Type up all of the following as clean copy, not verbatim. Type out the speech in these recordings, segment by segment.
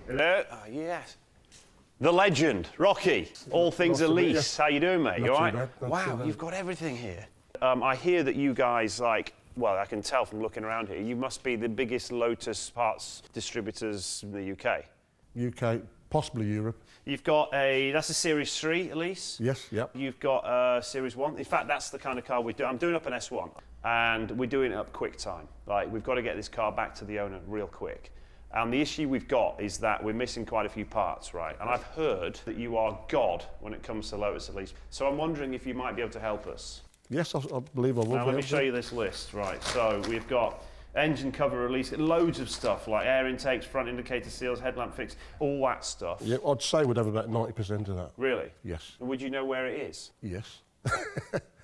Hello? Oh, yes. The legend, Rocky. All things Elise. How you doing, mate? You all right? Wow, you've got everything here. I hear that you guys, like, well, I can tell from looking around here, you must be the biggest Lotus parts distributors in the UK. UK, possibly Europe. You've got that's a Series 3, Elise? Yes, yep. You've got a Series 1. In fact, that's the kind of car we do. I'm doing up an S1, and we're doing it up quick time. Like, we've got to get this car back to the owner real quick. And the issue we've got is that we're missing quite a few parts, right? And I've heard that you are God when it comes to Lotus, Elise. So I'm wondering if you might be able to help us. Yes, I believe I will. Now, let me show you this list, right? So we've got engine cover release, loads of stuff like air intakes, front indicator seals, headlamp fix, all that stuff. Yeah, I'd say we'd have about 90% of that. Really? Yes. And would you know where it is? Yes.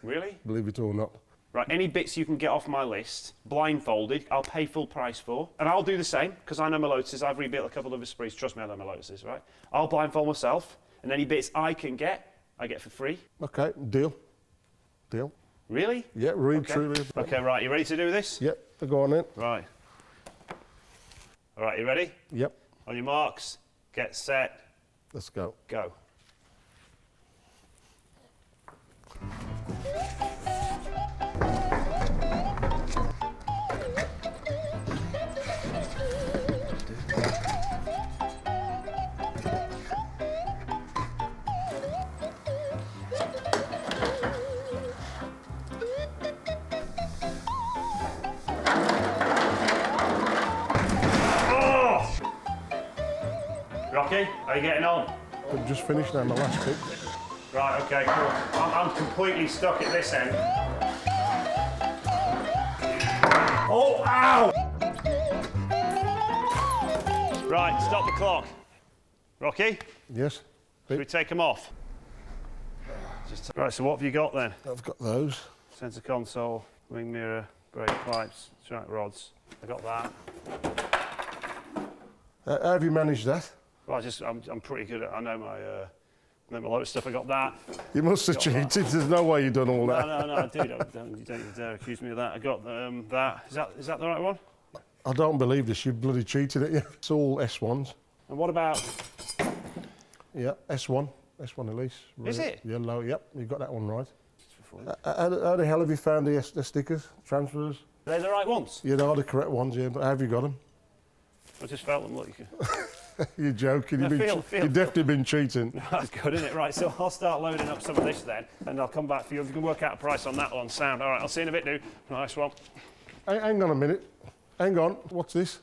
Really? Believe it or not. Right, any bits you can get off my list, blindfolded, I'll pay full price for. And I'll do the same, because I know my Lotuses. I've rebuilt a couple of Esprits. Trust me, I know my Lotuses, right? I'll blindfold myself, and any bits I can get, I get for free. Okay, deal. Deal. Really? Yeah, read through it. Okay, right, you ready to do this? Yep, go on in. Right. All right, you ready? Yep. On your marks, get set, Let's go. go. Rocky, are you getting on? I've just finished now, my last bit. Right, okay, cool. I'm completely stuck at this end. Oh, ow! Right, stop the clock. Rocky, Yes. should we take them off? Right, so what have you got then? I've got those. Centre console, wing mirror, brake pipes, track rods. I got that. How have you managed that? Well, I'm pretty good at. I know my Lotus stuff. I got that. You must have cheated. There's no way you've done all that. No, I do. You don't even dare accuse me of that. I got that. Is that the right one? I don't believe this. You bloody cheated at you. It's all S1s. And what about? Yeah, S1. S1 Elise. Is it? Yellow, yep. You got that one right. How the hell have you found the stickers, transfers? Are they the right ones? You know the correct ones, yeah, but how have you got them? I just felt them. Look, you can... You're joking. No, You've definitely been cheating. That's good, isn't it? Right, so I'll start loading up some of this then, and I'll come back for you. If you can work out a price on that one, sound. All right, I'll see you in a bit, dude. Nice one. Hang on a minute. Hang on. What's this?